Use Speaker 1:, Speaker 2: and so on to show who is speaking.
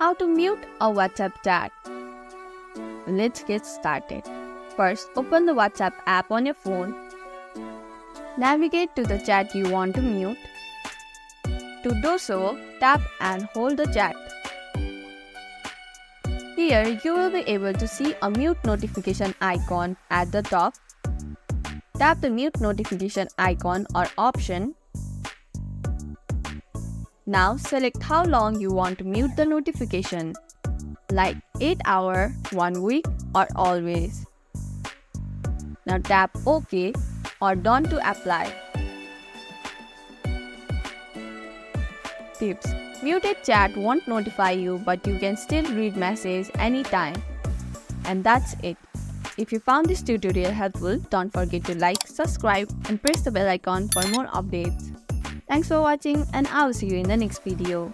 Speaker 1: How to mute a WhatsApp chat. Let's get started. First, open the WhatsApp app on your phone. Navigate to the chat you want to mute. To do so, tap and hold the chat. Here, you will be able to see a mute notification icon at the top. Tap the mute notification icon or option. Now select how long you want to mute the notification, like 8 hours, 1 week, or always. Now tap OK or Done to apply. Tips: muted chat won't notify you, but you can still read messages anytime. And that's it. If you found this tutorial helpful, don't forget to like, subscribe, and press the bell icon for more updates. Thanks for watching, and I'll see you in the next video.